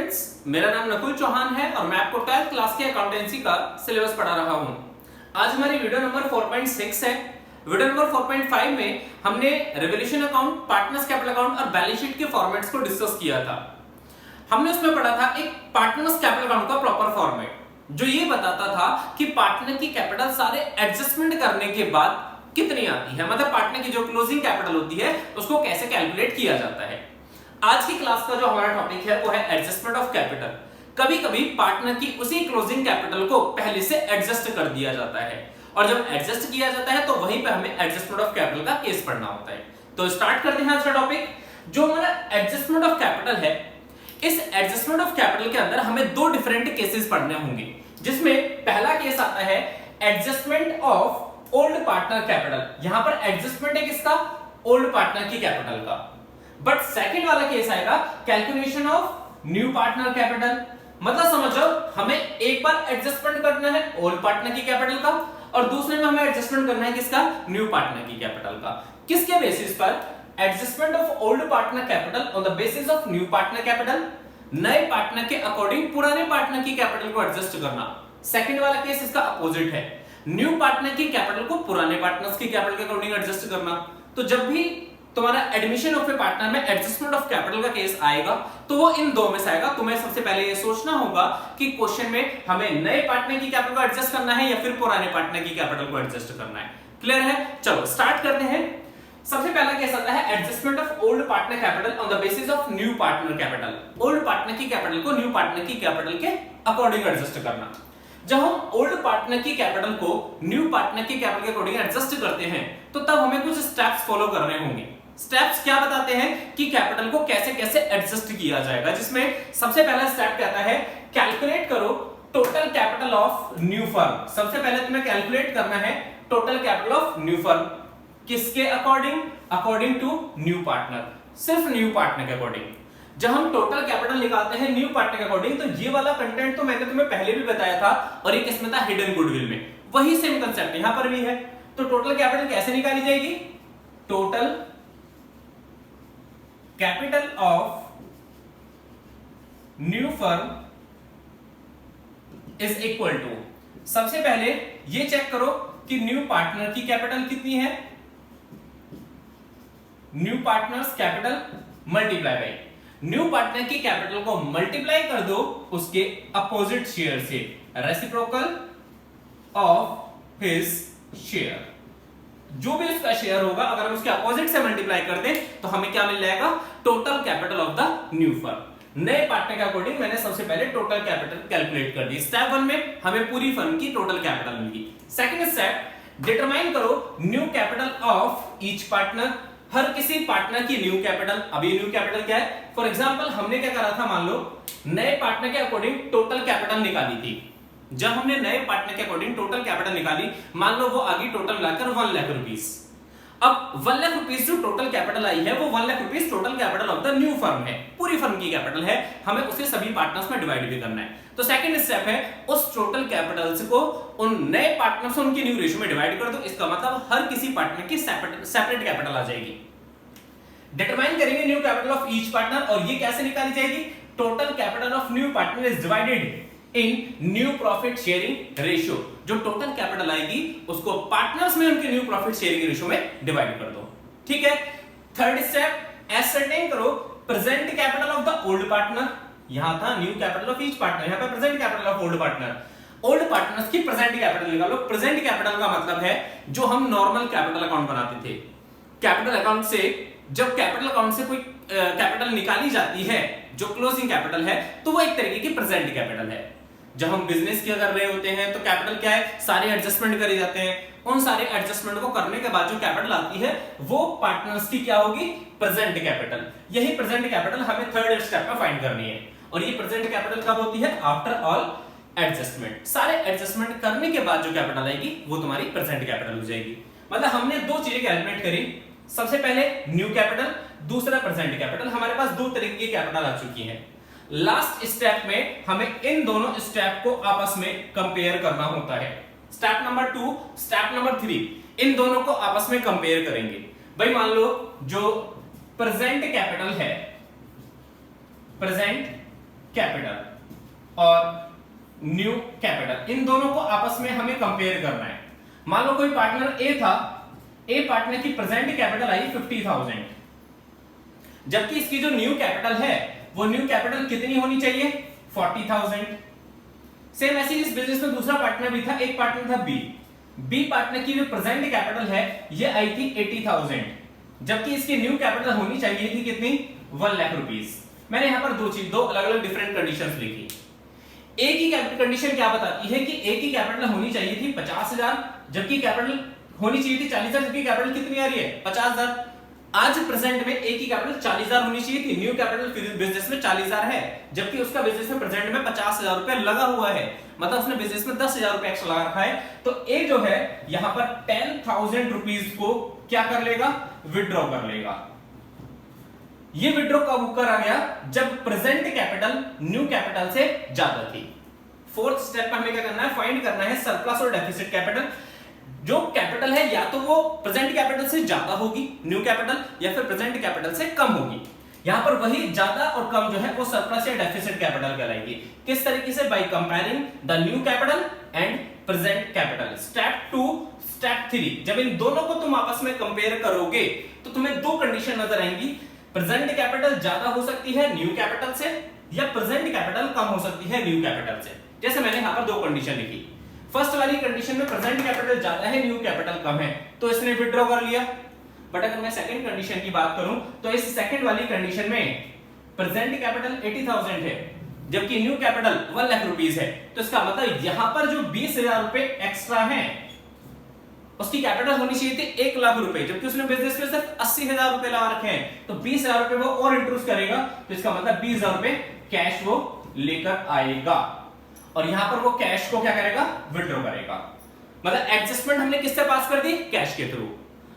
Students, मेरा नाम नकुल चौहान है और मैं आपको 12th क्लास के अकाउंटेंसी का सिलेबस पढ़ा रहा हूं। आज हमारी वीडियो नंबर 4.6 है। वीडियो नंबर 4.5 में हमने revolution account, partners capital account और बैलेंस शीट के फॉर्मेट्स को डिस्कस किया था। हमने उसमें पढ़ा था एक पार्टनर्स कैपिटल अकाउंट का प्रॉपर फॉर्मेट, जो ये बताता था कि पार्टनर की कैपिटल सारे एडजस्टमेंट करने के बाद कितनी आती है, मतलब पार्टनर की जो क्लोजिंग कैपिटल होती है उसको कैसे कैलकुलेट किया जाता है। आज की क्लास का जो हमारा टॉपिक है वो है एडजस्टमेंट ऑफ कैपिटल। कभी कभी पार्टनर की उसी क्लोजिंग कैपिटल को पहले से एडजस्ट कर दिया जाता है और जब एडजस्ट किया जाता है तो वहीं पे हमें एडजस्टमेंट ऑफ कैपिटल का केस पढ़ना होता है। तो स्टार्ट करते हैं आज का टॉपिक। जो हमारा एडजस्टमेंट ऑफ कैपिटल है, इस एडजस्टमेंट ऑफ कैपिटल के अंदर हमें दो डिफरेंट केसेस पढ़ने होंगे, जिसमें पहला केस आता है adjustment of old partner capital. यहां पर एडजस्टमेंट है किसका? ओल्ड पार्टनर की कैपिटल का। बट सेकंड वाला केस आएगा calculation of new partner capital. मतलब समझो, हमें एक बार एडजस्टमेंट करना है ओल्ड पार्टनर की कैपिटल का और दूसरे में हमें एडजस्टमेंट करना है किसका? न्यू पार्टनर की कैपिटल का। किसके बेसिस पर? Adjustment of old partner capital on the basis of new partner capital. नए पार्टनर के अकॉर्डिंग पुराने पार्टनर की कैपिटल को एडजस्ट करना। सेकंड वाला केस इसका अपोजिट है, न्यू पार्टनर की कैपिटल को पुराने पार्टनर्स की कैपिटल के अकॉर्डिंग एडजस्ट करना। तो जब भी तुम्हारा एडमिशन ऑफ ए पार्टनर में एडजस्टमेंट ऑफ कैपिटल का केस आएगा तो वो इन दो में से आएगा। तुम्हें सबसे पहले ये सोचना होगा कि क्वेश्चन में हमें नए पार्टनर की कैपिटल को एडजस्ट करना है या फिर पुराने पार्टनर की कैपिटल को एडजस्ट करना है। क्लियर है? चलो स्टार्ट करते हैं। सबसे पहला केस आता है adjustment of old partner capital on the basis of new partner capital. Old partner की कैपिटल को न्यू पार्टनर की कैपिटल के अकॉर्डिंग एडजस्ट करना। जब हम ओल्ड पार्टनर की कैपिटल को न्यू पार्टनर की कैपिटल के अकॉर्डिंग एडजस्ट करते हैं तो तब हमें कुछ स्टेप्स फॉलो करने होंगे। स्टेप्स क्या बताते हैं कि कैपिटल को कैसे कैसे एडजस्ट किया जाएगा, जिसमें सबसे पहला स्टेप कहता है कैलकुलेट करो total capital of new firm. सबसे पहले तुम्हें कैलकुलेट करना है total capital of new firm. किसके according? According to new partner, सिर्फ न्यू पार्टनर के अकॉर्डिंग। जब हम टोटल कैपिटल निकालते हैं न्यू पार्टनर के अकॉर्डिंग तो ये वाला कंटेंट तो मैंने तुम्हें पहले भी बताया था और ये किसमें था? हिडन गुडविल में। वही सेम कंसेप्ट यहां पर भी है। तो टोटल कैपिटल कैसे निकाली जाएगी? Total capital of new firm is equal to, सबसे पहले ये चेक करो कि न्यू पार्टनर की कैपिटल कितनी है। New partners capital multiply by new partner की कैपिटल को मल्टीप्लाई कर दो उसके अपोजिट शेयर से, रेसिप्रोकल ऑफ हिज शेयर। जो भी उसका शेयर होगा अगर हम उसके अपोजिट से मल्टीप्लाई कर दें तो हमें क्या मिल जाएगा? Total capital of the new firm. नए पार्टनर के अकॉर्डिंग मैंने सबसे पहले टोटल कैपिटल कैलकुलेट कर दी। स्टेप 1 में हमें पूरी फर्म की टोटल कैपिटल मिली। सेकंड स्टेप, डिटरमाइन करो new capital of each partner. हर किसी पार्टनर की न्यू कैपिटल। अभी न्यू कैपिटल क्या है? फॉर एग्जांपल हमने क्या करा था, मान लो नए पार्टनर के अकॉर्डिंग टोटल कैपिटल निकाली थी। जब हमने नए पार्टनर के अकॉर्डिंग टोटल कैपिटल निकाली, मान लो वो आ गई टोटल मिलाकर 1 लाख रुपीस। अब 1 लाख रुपीस जो टोटल कैपिटल आई है वो 1 lakh rupees total capital of the new firm है, पूरी फर्म की कैपिटल है। हमें उसे सभी पार्टनर्स में डिवाइड भी करना है। तो सेकंड स्टेप है उस टोटल कैपिटल्स को उन नए पार्टनर्स उनकी न्यू रेशियो में डिवाइड कर दो। इसका मतलब हर किसी पार्टनर की सेपरेट कैपिटल आ जाएगी। डिटरमाइन करेंगे new capital of each partner और ये कैसे निकाली जाएगी? Total capital of new partner is divided in new profit sharing ratio. जो टोटल कैपिटल आएगी उसको पार्टनर्स में उनके न्यू प्रॉफिट शेयरिंग रेशियो में डिवाइड कर दो। ठीक है। थर्ड स्टेप, एसरटेन करो present capital of the old partner. यहां था new capital of each partner, यहां पे present capital of old partner. Old partners की प्रेजेंट कैपिटल निकालो। प्रेजेंट कैपिटल का मतलब है जो हम नॉर्मल कैपिटल अकाउंट बनाते थे। कैपिटल अकाउंट से जब कैपिटल अकाउंट से कोई कैपिटल निकाली जाती है जो क्लोजिंग कैपिटल है तो वो एक तरीके की प्रेजेंट कैपिटल है। जब हम बिजनेस किया कर रहे होते हैं तो कैपिटल क्या है? सारे एडजस्टमेंट करे जाते हैं। उन सारे एडजस्टमेंट को करने के बाद जो कैपिटल आती है वो पार्टनर्स की क्या होगी? Present capital. यही प्रेजेंट कैपिटल हमें थर्ड स्टेप में फाइंड करनी है और ये प्रेजेंट कैपिटल कब होती है? After all adjustment. सारे एडजस्टमेंट करने के बाद जो कैपिटल आएगी वो तुम्हारी प्रेजेंट कैपिटल हो जाएगी। मतलब हमने दो चीजें कैलकुलेट करी, सबसे पहले न्यू कैपिटल, दूसरा प्रेजेंट कैपिटल। हमारे पास दो तरीके की कैपिटल आ चुकी है। लास्ट स्टेप में हमें इन दोनों स्टेप को आपस में कंपेयर करना होता है। स्टेप नंबर 2, स्टेप नंबर 3, इन दोनों को आपस में कंपेयर करेंगे। भाई मान लो जो प्रेजेंट कैपिटल है, प्रेजेंट कैपिटल और न्यू कैपिटल, इन दोनों को आपस में हमें कंपेयर करना है। मान लो कोई पार्टनर ए था, ए पार्टनर की प्रेजेंट कैपिटल आई 50,000, जबकि इसकी जो न्यू कैपिटल है वो न्यू कैपिटल कितनी होनी चाहिए, 40,000। सेम ऐसे इस बिजनेस में दूसरा पार्टनर भी था, एक पार्टनर था बी, बी पार्टनर की जो प्रेजेंट कैपिटल है ये आई थी 80,000, जबकि इसकी न्यू कैपिटल होनी चाहिए थी कितनी, 1 लाख रुपीस। मैंने यहां पर दो अलग अलग डिफरेंट कंडीशंस लिखी। ए की कंडीशन क्या बताती है कि ए की कैपिटल होनी चाहिए थी 50,000, जबकि कैपिटल होनी चाहिए थी 40,000, जबकि कैपिटल कितनी आ रही है, 50,000। आज प्रेजेंट में ए की कैपिटल 40,000 होनी चाहिए थी, न्यू कैपिटल बिजनेस में 40,000 है, जबकि उसका बिजनेस में प्रेजेंट में 50,000 रुपए लगा हुआ है, मतलब उसने बिजनेस में 10,000 रुपए एक्स्ट्रा लगा रखा है। तो ए जो है यहां पर 10,000 रुपीज को क्या कर लेगा, विड्रॉ कर लेगा। ये विड्रॉ कब करा गया, जब प्रेजेंट कैपिटल न्यू कैपिटल से ज्यादा थी। फोर्थ स्टेप में हमें क्या करना है, फाइंड करना है सरप्लस और डेफिसिट कैपिटल। जो कैपिटल है या तो वो प्रेजेंट कैपिटल से ज्यादा होगी न्यू कैपिटल, या फिर प्रेजेंट कैपिटल से कम होगी। यहां पर वही ज्यादा और कम जो है वो सरप्लस या डेफिसिट कैपिटल कहलाएगी। किस तरीके से, by comparing the new capital and present capital. Step 2 step 3, जब इन दोनों को तुम आपस में कंपेयर करोगे तो तुम्हें दो कंडीशन नजर आएंगी, प्रेजेंट कैपिटल ज्यादा हो सकती है न्यू कैपिटल से, या प्रेजेंट कैपिटल कम हो सकती है न्यू कैपिटल से। जैसे मैंने यहां पर दो कंडीशन लिखी, फर्स्ट वाली कंडीशन में प्रेजेंट कैपिटल ज्यादा है न्यू कैपिटल कम है, तो इसने विड्रॉ कर लिया। बट अगर मैं सेकंड कंडीशन की बात करूं तो इस सेकंड वाली कंडीशन में प्रेजेंट कैपिटल 80,000 है, जबकि न्यू कैपिटल 1 लाख रुपीस है, तो इसका मतलब यहां पर जो 20,000 रुपए एक्स्ट्रा हैं उसकी कैपिटल होनी चाहिए थी 1 लाख रुपए, जबकि उसने बिजनेस में सिर्फ 80,000 रुपए लगा रखे हैं, तो 20,000 रुपए वो और इंट्रोड्यूस करेगा, तो इसका मतलब 20,000 रुपए कैश वो लेकर आएगा, और यहां पर वो कैश को क्या करेगा, विड्रॉ करेगा। मतलब एडजस्टमेंट हमने किससे पास कर दी, कैश के थ्रू।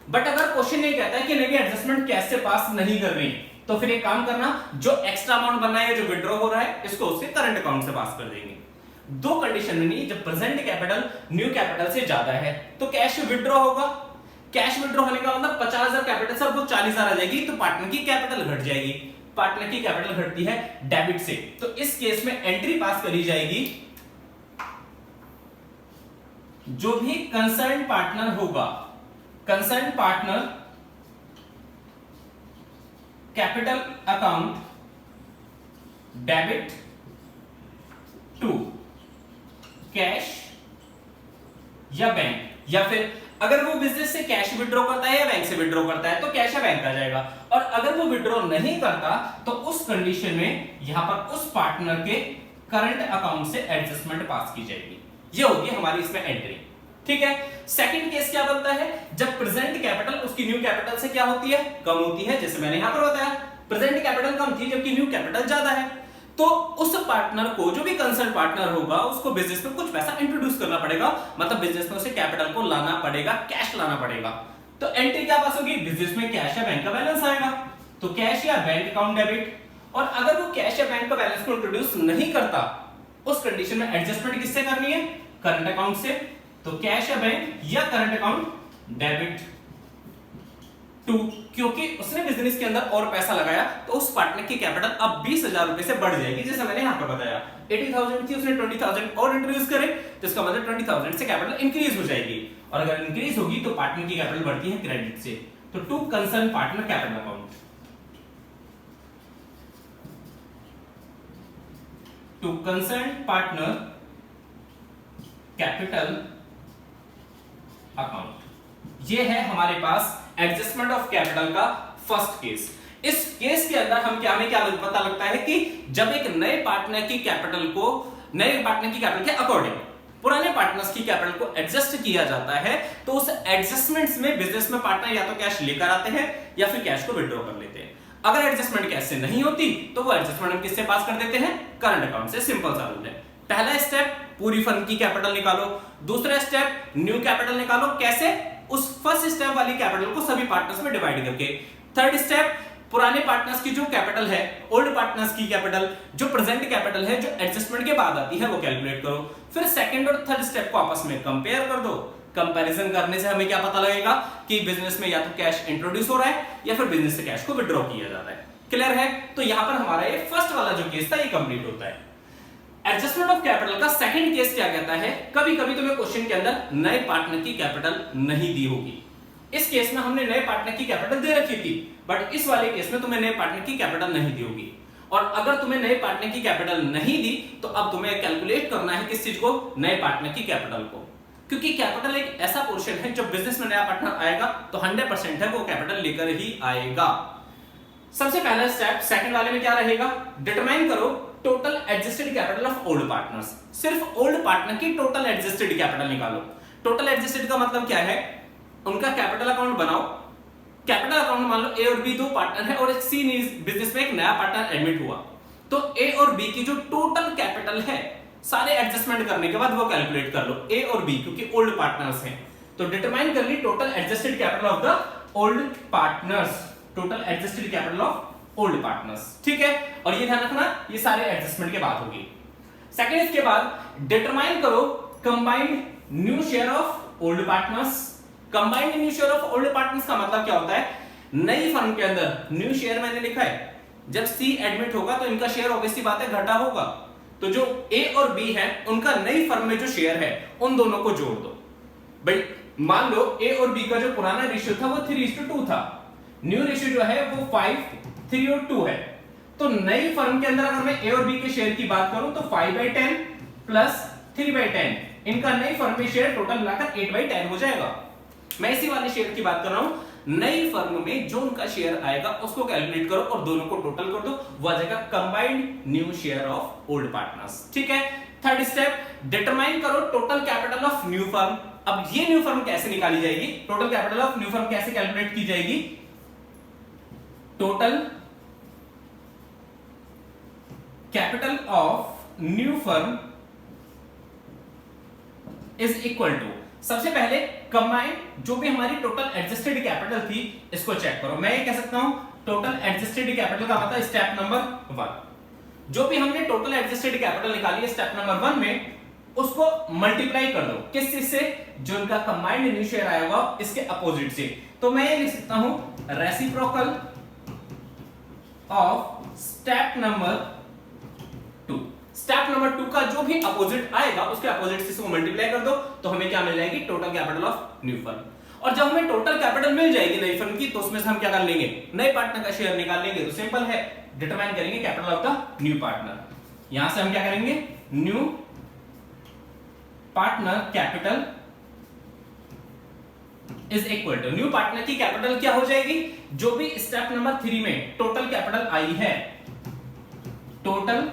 बट अगर क्वेश्चन नहीं कहता है कि नहीं एडजस्टमेंट कैश से पास नहीं कर रही, तो फिर एक काम करना, जो एक्स्ट्रा अमाउंट बनना है, जो विड्रॉ हो रहा है, इसको उसके करंट अकाउंट से पास कर देंगे। दो कंडीशन में नहीं, जब प्रेजेंट कैपिटल न्यू कैपिटल से ज्यादा है तो कैश विड्रॉ होगा। कैश विड्रॉ होने का मतलब 50,000 कैपिटल से वो 40,000 आ जाएगी, तो पार्टनर की कैपिटल घट जाएगी। पार्टनर की कैपिटल घटती है डेबिट से, तो इस केस में एंट्री पास करी जाएगी, जो भी कंसर्न पार्टनर होगा, concern partner capital account debit to cash या बैंक, या फिर अगर वो बिजनेस से कैश विड्रॉ करता है या बैंक से विड्रॉ करता है तो कैश या बैंक आ जाएगा, और अगर वो विड्रॉ नहीं करता तो उस कंडीशन में यहां पर उस पार्टनर के करंट अकाउंट से एडजस्टमेंट पास की जाएगी। ये होगी हमारी इसमें एंट्री। ठीक है, सेकंड केस क्या बनता है, जब प्रेजेंट कैपिटल उसकी न्यू कैपिटल से क्या होती है, कम होती है। जैसे मैंने यहां पर बताया प्रेजेंट कैपिटल कम थी जबकि न्यू कैपिटल ज्यादा है, तो उस पार्टनर को, जो भी कंसर्न पार्टनर होगा, उसको बिजनेस में कुछ पैसा इंट्रोड्यूस करना पड़ेगा, मतलब बिजनेस में उसे कैपिटल को लाना पड़ेगा, कैश लाना पड़ेगा। तो एंट्री क्या पास होगी, बिजनेस में कैश या बैंक का बैलेंस आएगा, तो कैश या बैंक अकाउंट डेबिट। और अगर वो कैश या बैंक का बैलेंस को इंट्रोड्यूस नहीं करता, उस कंडीशन में एडजस्टमेंट किससे करनी है, करंट अकाउंट से, तो कैश या बैंक या करंट अकाउंट डेबिट टू, क्योंकि उसने बिजनेस के अंदर और पैसा लगाया तो उस पार्टनर की कैपिटल अब 20,000 रुपए से बढ़ जाएगी। जैसे मैंने यहां पर बताया 80,000 थी, उसने 20,000 और इंट्रोड्यूस करे, तो इसका मतलब 20,000 से कैपिटल इंक्रीज हो जाएगी, और अगर इंक्रीज होगी तो पार्टनर की कैपिटल बढ़ती है क्रेडिट से। तो to concern partner capital account, to concern partner capital account, ये है हमारे पास एडजस्टमेंट ऑफ कैपिटल का फर्स्ट केस। इस केस के अंदर हम हमें क्या पता लगता है कि जब एक नए पार्टनर की कैपिटल को, नए पार्टनर की कैपिटल के अकॉर्डिंग पुराने पार्टनर्स की कैपिटल को एडजस्ट किया जाता है, तो उस एडजस्टमेंट्स में बिजनेस में पार्टनर या तो कैश लेकर आते हैं या फिर कैश को विड्रॉ कर लेते हैं। अगर एडजस्टमेंट कैश से नहीं होती तो वो एडजस्टमेंट हम किससे पास कर देते हैं, करंट अकाउंट से। सिंपल सा रूल है। पहला स्टेप पूरी फर्म की कैपिटल निकालो, दूसरा स्टेप न्यू कैपिटल निकालो, कैसे, उस फर्स्ट स्टेप वाली कैपिटल को सभी पार्टनर्स में डिवाइड करके। थर्ड स्टेप पुराने पार्टनर्स की जो कैपिटल है, ओल्ड पार्टनर्स की कैपिटल, जो प्रेजेंट कैपिटल है, जो एडजस्टमेंट के बाद आती है, वो कैलकुलेट करो। फिर सेकंड और थर्ड स्टेप को आपस में कंपेयर कर दो। कंपैरिजन करने से हमें क्या पता लगेगा कि बिजनेस में या तो कैश इंट्रोड्यूस हो रहा है या फिर बिजनेस से कैश को विड्रॉ किया जा रहा है। क्लियर है? तो यहां पर हमारा ये फर्स्ट वाला जो केस था ये कंप्लीट होता है। एडजस्टमेंट ऑफ कैपिटल का सेकंड केस क्या कहता है? कभी कभी तुम्हें क्वेश्चन के अंदर नए पार्टनर की कैपिटल नहीं दी होगी। इस केस में हमने नए पार्टनर की कैपिटल दे रखी थी, बट इस वाले केस में तुम्हें नए पार्टनर की कैपिटल नहीं दी होगी। और अगर तुम्हें नए पार्टनर की कैपिटल नहीं दी तो अब तुम्हें कैलकुलेट करना है किस चीज को? नए पार्टनर की कैपिटल को, क्योंकि कैपिटल एक ऐसा पोर्शन है जब बिजनेस में नया पार्टनर आएगा तो 100% है वो कैपिटल लेकर ही आएगा। सबसे पहला स्टेप सेकंड वाले में क्या रहेगा? डिटरमाइन करो total adjusted capital of old partners. सिर्फ ओल्ड पार्टनर की टोटल एडजस्टेड कैपिटल निकालो। टोटल एडजस्टेड का मतलब क्या है? उनका कैपिटल अकाउंट बनाओ। कैपिटल अकाउंट मान लो ए और बी दो पार्टनर है और एक सी बिजनेस में एक नया पार्टनर एडमिट हुआ, तो ए और बी की जो टोटल कैपिटल है सारे एडजस्टमेंट करने के बाद वो कैलकुलेट कर लो, ए और बी, क्योंकि ओल्ड पार्टनर्स हैं। तो डिटरमाइन कर ली total adjusted capital of the old partners, total adjusted capital of old partners, ठीक है? और ये ध्यान रखना ये सारे एडजस्टमेंट के बाद होगी। सेकंड इसके बाद डिटरमाइन करो combined new share of old partners. Combined new share of old partners का मतलब क्या होता है? नई फर्म के अंदर न्यू शेयर मैंने लिखा है, जब सी एडमिट होगा तो इनका शेयर ऑब्वियसली बात है घटा होगा, तो जो ए और बी है उनका नई फर्म में जो शेयर है उन दोनों को जोड़ दो। भाई मान लो ए और बी का जो पुराना रेशियो था वो 3:2 था, न्यू रेशियो जो है वो 5, 3 और 2 है। तो नई फर्म के अंदर अगर मैं ए और बी के शेयर की बात करूं तो 5/10 प्लस 3/10, इनका नई फर्म में शेयर टोटल मिलाकर 8/10 हो जाएगा। मैं इसी वाले शेयर की बात कर रहा हूं। नई फर्म में जो उनका शेयर आएगा उसको कैलकुलेट करो और दोनों को टोटल कर दो, वो आ जाएगा combined new share of old partners, ठीक है? थर्ड स्टेप डिटरमाइन करो total capital of new firm. अब ये न्यू फर्म कैसे निकाली जाएगी? Total capital of new firm कैसे कैलकुलेट की जाएगी? Total capital of new firm is equal to, सबसे पहले कंबाइंड जो भी हमारी टोटल एडजस्टेड कैपिटल थी इसको चेक करो। मैं ये कह सकता हूं टोटल एडजस्टेड कैपिटल का मतलब स्टेप नंबर 1, जो भी हमने टोटल एडजस्टेड कैपिटल निकाली है स्टेप नंबर 1 में, उसको मल्टीप्लाई कर दो किस चीज से? जो इनका कंबाइंड न्यू शेयर आया होगा इसके अपोजिट से। तो मैं ये लिख सकता हूं reciprocal of step number 2। Step number 2 का जो भी अपोजिट आएगा उसके अपोजिट से इसको मल्टीप्लाई कर दो, तो हमें क्या मिल जाएगी? Total capital of new firm. और जब हमें टोटल कैपिटल मिल जाएगी नई फर्म की, तो उसमें से हम क्या कर लेंगे? नए पार्टनर का शेयर निकाल लेंगे। तो सिंपल है, डिटरमाइन करेंगे capital of the new partner. यहां से हम क्या करेंगे? New partner capital is equal to, new partner की कैपिटल क्या हो जाएगी? जो भी स्टेप नंबर 3 में टोटल कैपिटल आई है, total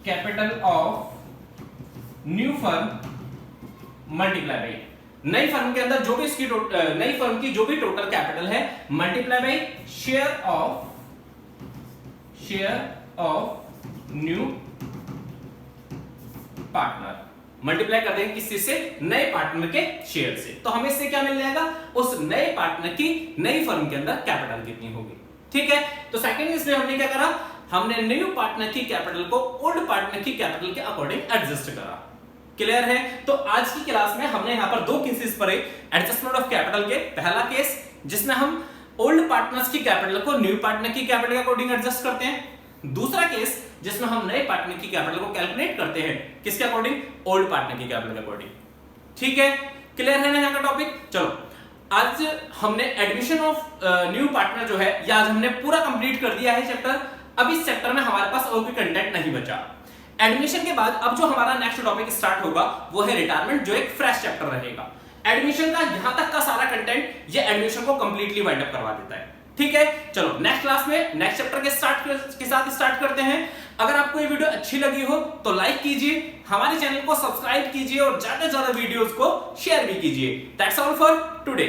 capital of new firm multiply by नई फर्म के अंदर जो भी इसकी नई फर्म की जो भी टोटल कैपिटल है multiply by share of new partner. Multiply कर देंगे किस चीज से? नए पार्टनर के शेयर से। तो हमें इससे क्या मिल जाएगा? उस नए पार्टनर की नई फर्म के अंदर कैपिटल कितनी होगी, ठीक है? तो सेकंड इसमें हमने क्या करा? हमने न्यू पार्टनर की कैपिटल को ओल्ड पार्टनर की कैपिटल के अकॉर्डिंग एडजस्ट करा। क्लियर है? तो आज की क्लास में हमने यहां पर 2 केसेस पढ़े एडजस्टमेंट ऑफ कैपिटल के। पहला केस जिसमें हम ओल्ड पार्टनर्स की कैपिटल को न्यू पार्टनर की कैपिटल के अकॉर्डिंग एडजस्ट करते हैं। दूसरा केस जिसमें हम नए पार्टनर की कैपिटल को कैलकुलेट करते हैं किसके अकॉर्डिंग? ओल्ड पार्टनर की कैपिटल के अकॉर्डिंग, ठीक है? क्लियर है ना यहाँ का टॉपिक? चलो आज हमने एडमिशन ऑफ न्यू पार्टनर जो है ये आज हमने पूरा कंप्लीट कर दिया है चैप्टर। अब इस चैप्टर में हमारे पास और कोई कंटेंट नहीं बचा। एडमिशन के बाद अब जो हमारा नेक्स्ट टॉपिक स्टार्ट होगा वो है रिटायरमेंट, जो एक फ्रेश चैप्टर रहेगा। एडमिशन का यहां तक का सारा कंटेंट ये एडमिशन को कंप्लीटली वाइंड अप करवा देता है, ठीक है? चलो नेक्स्ट क्लास में नेक्स्ट चैप्टर के साथ स्टार्ट करते हैं। अगर आपको ये वीडियो अच्छी लगी हो तो लाइक कीजिए, हमारे चैनल को सब्सक्राइब कीजिए और ज्यादा से ज्यादा वीडियोस को शेयर भी कीजिए। That's all for today.